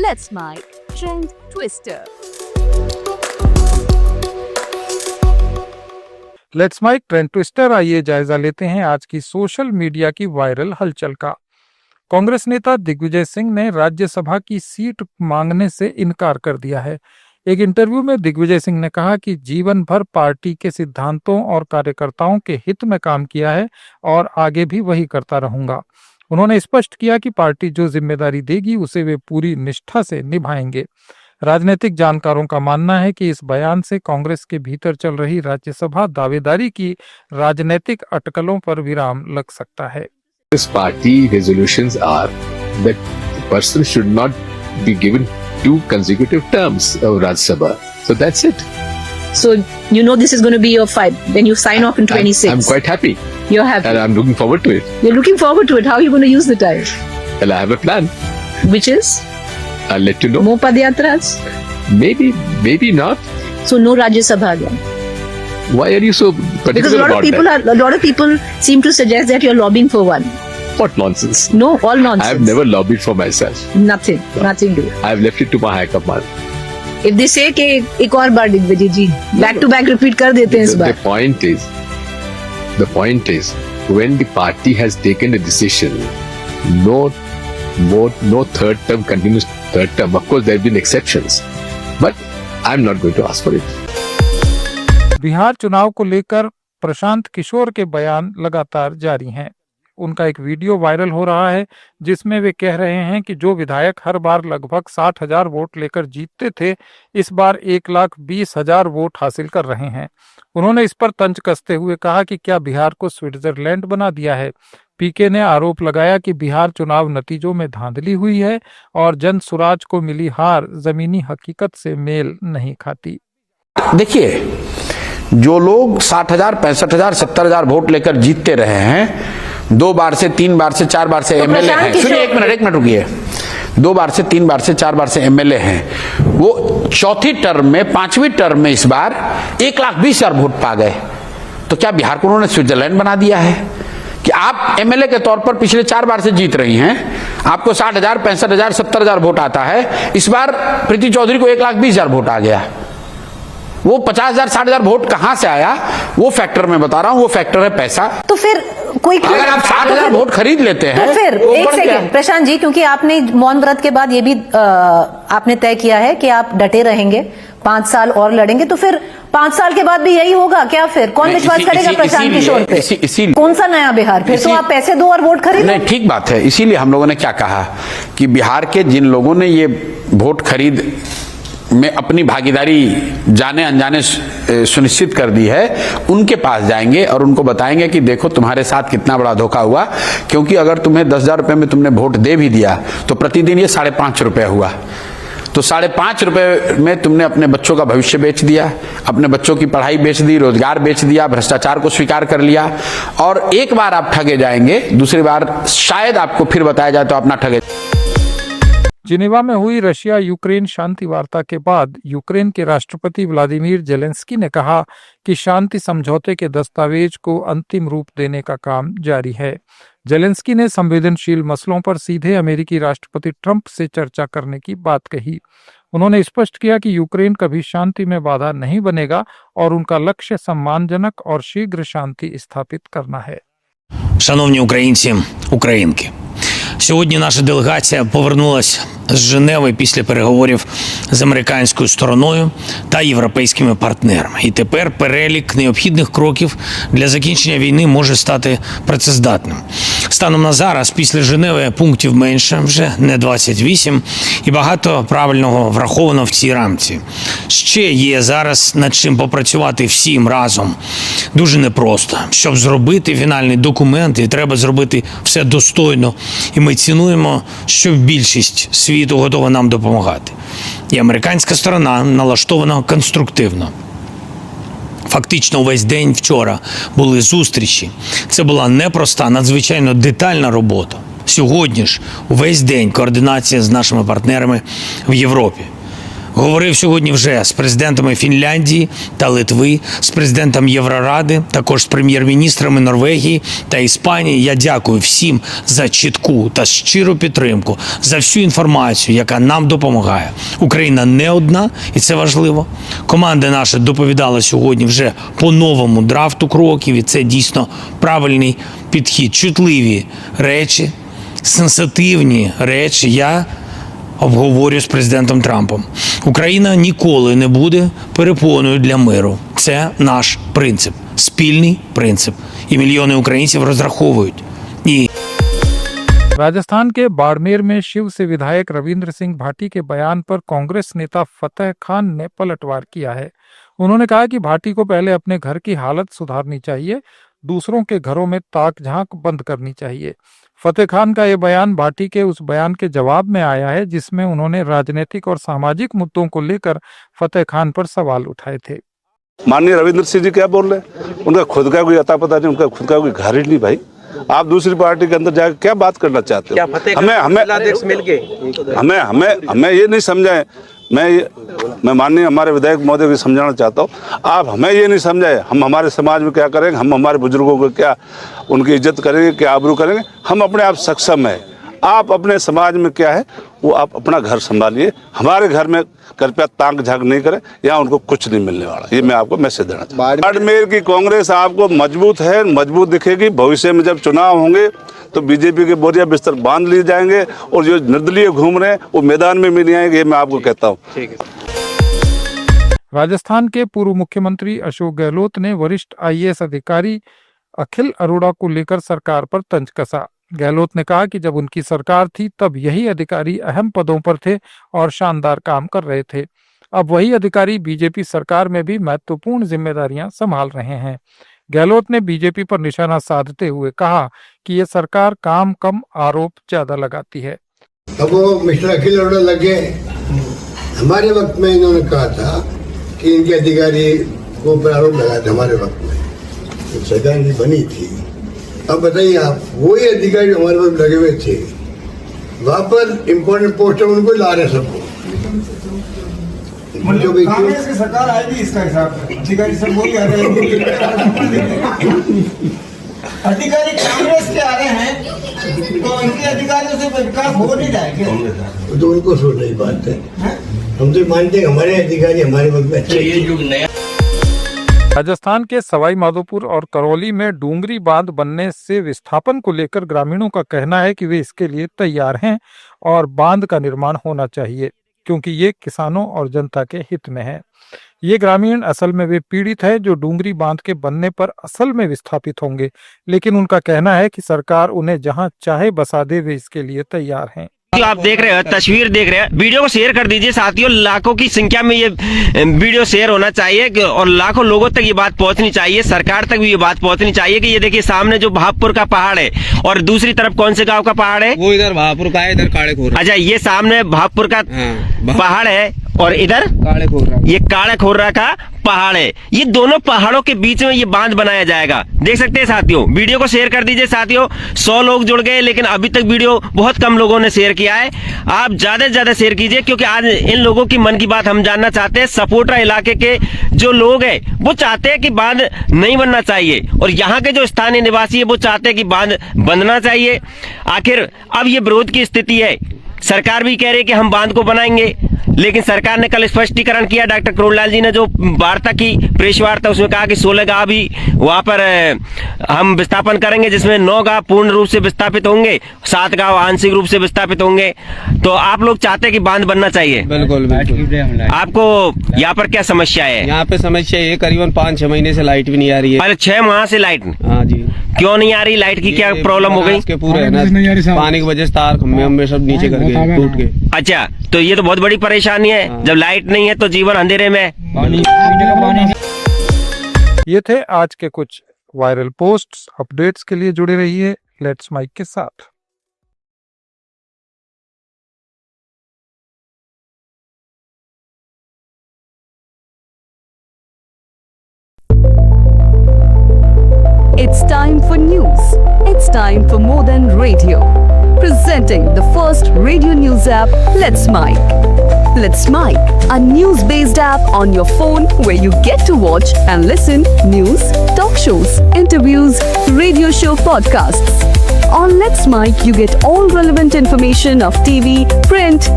Let's My Trend Twister. Let's my trend twister, आइए जायजा लेते हैं आज की सोशल मीडिया की वायरल हलचल का। कांग्रेस नेता दिग्विजय सिंह ने राज्यसभा की सीट मांगने से इनकार कर दिया है। एक इंटरव्यू में दिग्विजय सिंह ने कहा कि जीवन भर पार्टी के सिद्धांतों और कार्यकर्ताओं के हित में काम किया है और आगे भी वही करता रहूंगा। उन्होंने स्पष्ट किया कि पार्टी जो जिम्मेदारी देगी उसे वे पूरी निष्ठा से निभाएंगे। राजनीतिक जानकारों का मानना है कि इस बयान से कांग्रेस के भीतर चल रही राज्यसभा दावेदारी की राजनीतिक अटकलों पर विराम लग सकता है। This party resolutions are that the person should not be given 2 consecutive terms of Rajya Sabha. So that's it. So you know this is going to be your fight when you sign off in 26. I'm quite happy. You're happy. And I'm looking forward to it. You're looking forward to it. How are you going to use the time? Well, I have a plan. Which is? I'll let you know. More Padyatras? Maybe not. So no Rajya Sabha again. Why are you so particular Because a lot of people seem to suggest that you're lobbying for one. What nonsense. No, all nonsense. I've never lobbied for myself. Nothing do. I've left it to my high command. If they say कि एक और बार दिग्विजय जी back to back repeat कर देते हैं इस बार. The point is, when the party has taken a decision, no third term continues third term. Of course, there have been exceptions, but I'm not going to ask for it. Bihar चुनाव को लेकर प्रशांत किशोर के बयान लगातार जारी हैं। उनका एक वीडियो वायरल हो रहा है जिसमें वे कह रहे हैं कि जो विधायक हर बार लगभग 60,000 वोट लेकर जीतते थे, इस बार 1,20,000 वोट हासिल कर रहे हैं। उन्होंने इस पर तंज कसते हुए कहा कि क्या बिहार को स्विट्जरलैंड बना दिया है। पीके ने आरोप लगाया कि बिहार चुनाव नतीजों में धांधली हुई है और जन सुराज को मिली हार जमीनी हकीकत से मेल नहीं खाती। देखिए, जो लोग 60,000, 65,000, 70,000 वोट लेकर जीतते रहे हैं, 2 बार से 3 बार से 4 बार से एमएलए हैं। सुनिए, एक मिनट रुकिए। 2 बार से 3 बार से 4 बार से एमएलए हैं। वो चौथी टर्म में, 5वीं टर्म में इस बार 1,20,000 वोट पा गए। तो क्या बिहार को उन्होंने स्विट्जरलैंड बना दिया है कि आप एमएलए के तौर पर पिछले 4 बार से जीत रही हैं, आपको 60,000, 65,000, 70,000 वोट आता है। इस बार प्रीति चौधरी को 1,20,000 वोट आ गया। वो 50,000, 60,000 वोट कहां से आया, वो फैक्टर मैं बता रहा हूं। वो फैक्टर है पैसा। तो फिर कोई अगर आप 60,000 वोट खरीद लेते हैं तो फिर एक सेकंड प्रशांत जी, क्योंकि आपने मौन व्रत के बाद ये भी आपने तय किया है कि आप डटे रहेंगे, 5 साल और लड़ेंगे, तो फिर 5 साल के बाद भी यही होगा क्या? फिर कौन विश्वास करेगा प्रशांत किशोर पे? कौन सा नया बिहार? फिर तो आप पैसे दो और वोट खरीदो। नहीं, ठीक बात है। इसीलिए हम लोगों ने क्या कहा कि बिहार के जिन लोगों ने ये वोट खरीद में अपनी भागीदारी जाने अनजाने सुनिश्चित कर दी है, उनके पास जाएंगे और उनको बताएंगे कि देखो तुम्हारे साथ कितना बड़ा धोखा हुआ। क्योंकि अगर तुम्हें 10,000 रुपए में तुमने वोट दे भी दिया तो प्रतिदिन ये 5.5 रुपए हुआ। तो 5.5 रुपए में तुमने अपने बच्चों का भविष्य बेच दिया, अपने बच्चों की पढ़ाई बेच दी, रोजगार बेच दिया, भ्रष्टाचार को स्वीकार कर लिया। और एक बार आप ठगे जाएंगे, दूसरी बार शायद आपको फिर बताया जाए तो अपना ठगे। जिनेवा में हुई रशिया यूक्रेन शांति वार्ता के बाद यूक्रेन के राष्ट्रपति व्लादिमीर जेलेंस्की ने कहा कि शांति समझौते के दस्तावेज को अंतिम रूप देने का काम जारी है। जेलेंस्की ने संवेदनशील मसलों पर सीधे अमेरिकी राष्ट्रपति ट्रंप से चर्चा करने की बात कही। उन्होंने स्पष्ट किया कि यूक्रेन कभी शांति में बाधा नहीं बनेगा और उनका लक्ष्य सम्मानजनक और शीघ्र शांति स्थापित करना है। Шановні українці, українки, сьогодні наша делегація повернулася з Женеви після переговорів з американською стороною та європейськими партнерами. І тепер перелік необхідних кроків для закінчення війни може стати працездатним. Станом на зараз, після Женеви пунктів менше, вже не 28, і багато правильного враховано в цій рамці. Ще є зараз над чим попрацювати всім разом. Дуже непросто. Щоб зробити фінальний документ, і треба зробити все достойно. І ми цінуємо, що більшість світу готова нам допомагати. І американська сторона налаштована конструктивно. Фактично увесь день вчора були зустрічі. Це була непроста, надзвичайно детальна робота. Сьогодні ж увесь день координація з нашими партнерами в Європі. Говорив сьогодні вже з президентами Фінляндії та Литви, з президентом Євроради, також з прем'єр-міністрами Норвегії та Іспанії. Я дякую всім за чітку та щиру підтримку, за всю інформацію, яка нам допомагає. Україна не одна, і це важливо. Команда наша доповідала сьогодні вже по новому драфту кроків, і це дійсно правильний підхід. Чутливі речі, сенситивні речі я обговорю з президентом Трампом. Україна ніколи не буде перепоною для миру. Це наш принцип, спільний принцип. І мільйони українців розраховують. І राजस्थान के बाड़मेर में शिव से विधायक रविंद्र सिंह भाटी के बयान पर कांग्रेस नेता फतेह खान ने पलटवार किया है। उन्होंने कहा कि भाटी को पहले अपने घर की हालत सुधारनी चाहिए, दूसरों के घरों में ताक झांक बंद करनी चाहिए। फतेह खान का ये बयान भाटी के उस बयान के जवाब में आया है जिसमें उन्होंने राजनीतिक और सामाजिक मुद्दों को लेकर फतेह खान पर सवाल उठाए थे। माननीय रविंद्र सिंह जी क्या बोल रहे हैं? उनका खुद का कोई अता पता नहीं, उनका खुद का कोई घर ही नहीं भाई। आप दूसरी पार्टी के अंदर जाकर क्या बात करना चाहते हो? हमें ये नहीं समझाए। मैं माननीय हमारे विधायक महोदय को समझाना चाहता हूँ, आप हमें ये नहीं समझाए हम हमारे समाज में क्या करेंगे, हम हमारे बुजुर्गों को क्या उनकी इज्जत करेंगे, क्या आबरू करेंगे। हम अपने आप सक्षम है। आप अपने समाज में क्या है वो आप अपना घर संभालिए, हमारे घर में कृपया ताक झांक नहीं करें, यहाँ उनको कुछ नहीं मिलने वाला। ये मैं आपको मैसेज देना चाहता हूँ। बाड़मेर की कांग्रेस आपको मजबूत है, मजबूत दिखेगी। भविष्य में जब चुनाव होंगे तो बीजेपी के बोरिया बिस्तर बांध लिए जाएंगे और जो निर्दलीय घूम रहे हैं वो मैदान में भी नहीं आएंगे, ये मैं आपको कहता हूँ। राजस्थान के पूर्व मुख्यमंत्री अशोक गहलोत ने वरिष्ठ IAS अधिकारी अखिल अरोड़ा को लेकर सरकार पर तंज कसा। गहलोत ने कहा कि जब उनकी सरकार थी तब यही अधिकारी अहम पदों पर थे और शानदार काम कर रहे थे। अब वही अधिकारी बीजेपी सरकार में भी महत्वपूर्ण जिम्मेदारियां संभाल रहे हैं। गहलोत ने बीजेपी पर निशाना साधते हुए कहा कि ये सरकार काम कम आरोप ज्यादा लगाती है। अब वो मिस्टर अखिल अरोड़ा लगे, हमारे वक्त में इन्होंने कहा था कि इनके अधिकारी को ऊपर आरोप लगाए थे हमारे वक्त में, तो सरकार नहीं बनी थी। अब बताइए आप, वही अधिकारी हमारे वक्त लगे हुए थे, वहां पर इम्पोर्टेंट पोस्ट उनको ला रहे सबको। कांग्रेस की सरकार आएगी इसका हिसाब अधिकारी सब वही आ रहे हैं। अधिकारी कांग्रेस के आ रहे हैं तो इनके अधिकारियों से विकास हो नहीं जाएगा, तो उनको सोच रही बात है। हम तो मानते हैं हमारे अधिकारी हमारे वक्त में अच्छे। ये युग नया राजस्थान के सवाई माधोपुर और करौली में डूंगरी बांध बनने से विस्थापन को लेकर ग्रामीणों का कहना है कि वे इसके लिए तैयार हैं और बांध का निर्माण होना चाहिए क्योंकि ये किसानों और जनता के हित में है। ये ग्रामीण असल में वे पीड़ित है जो डूंगरी बांध के बनने पर असल में विस्थापित होंगे, लेकिन उनका कहना है कि सरकार उन्हें जहां चाहे बसा दे, वे इसके लिए तैयार हैं। आप देख रहे हो, तस्वीर देख रहे हैं, वीडियो को शेयर कर दीजिए साथियों। लाखों की संख्या में ये वीडियो शेयर होना चाहिए और लाखों लोगों तक ये बात पहुंचनी चाहिए। सरकार तक भी ये बात पहुंचनी चाहिए कि ये देखिए सामने जो भावपुर का पहाड़ है और दूसरी तरफ कौन से गांव का पहाड़ है, वो इधर भावपुर का है, इधर काले खोर। अच्छा, ये सामने भावपुर का पहाड़ है और इधर काले खोर्रा, ये काले खोर्रा का पहाड़ है। ये दोनों पहाड़ों के बीच में ये बांध बनाया जाएगा। देख सकते हैं साथियों, वीडियो को शेयर कर दीजिए साथियों। 100 लोग जुड़ गए लेकिन अभी तक वीडियो बहुत कम लोगों ने शेयर किया है। आप ज्यादा से ज्यादा शेयर कीजिए क्योंकि आज इन लोगों की मन की बात हम जानना चाहते हैं। सपोर्टा इलाके के जो लोग हैं वो चाहते हैं कि बांध नहीं बनना चाहिए और यहाँ के जो स्थानीय निवासी है वो चाहते हैं कि बांध बनना चाहिए। आखिर अब ये विरोध की स्थिति है। सरकार भी कह रही है कि हम बांध को बनाएंगे, लेकिन सरकार ने कल स्पष्टीकरण किया। डॉक्टर करोड़लाल जी ने जो वार्ता की, प्रेस वार्ता, उसमें कहा कि 16 गांव भी वहां पर हम विस्थापन करेंगे, जिसमें 9 गांव पूर्ण रूप से विस्थापित होंगे, 7 गांव आंशिक रूप से विस्थापित होंगे। तो आप लोग चाहते हैं कि बांध बनना चाहिए? बिल्कुल बिल्कुल। आपको यहाँ पर क्या समस्या है? यहाँ पे समस्या ये करीबन 5-6 महीने से लाइट भी नहीं आ रही है। अरे 6 माह से लाइट? हाँ जी। क्यों नहीं आ रही? लाइट की क्या प्रॉब्लम हो गई? पूरे पानी की वजह से तार खम्भे सब नीचे कर गए, टूट गए। अच्छा, तो ये तो बहुत बड़ी परेशानी है। जब लाइट नहीं है तो जीवन अंधेरे में। ये थे आज के कुछ वायरल पोस्ट्स। अपडेट्स के लिए जुड़े रहिए लेट्स माइक के साथ। It's time for news. It's time for more than radio. Presenting the first radio news app, Let's Mic. Let's Mic, a news-based app on your phone where you get to watch and listen news, talk shows, interviews, radio show podcasts. On Let's Mic, you get all relevant information of TV, print,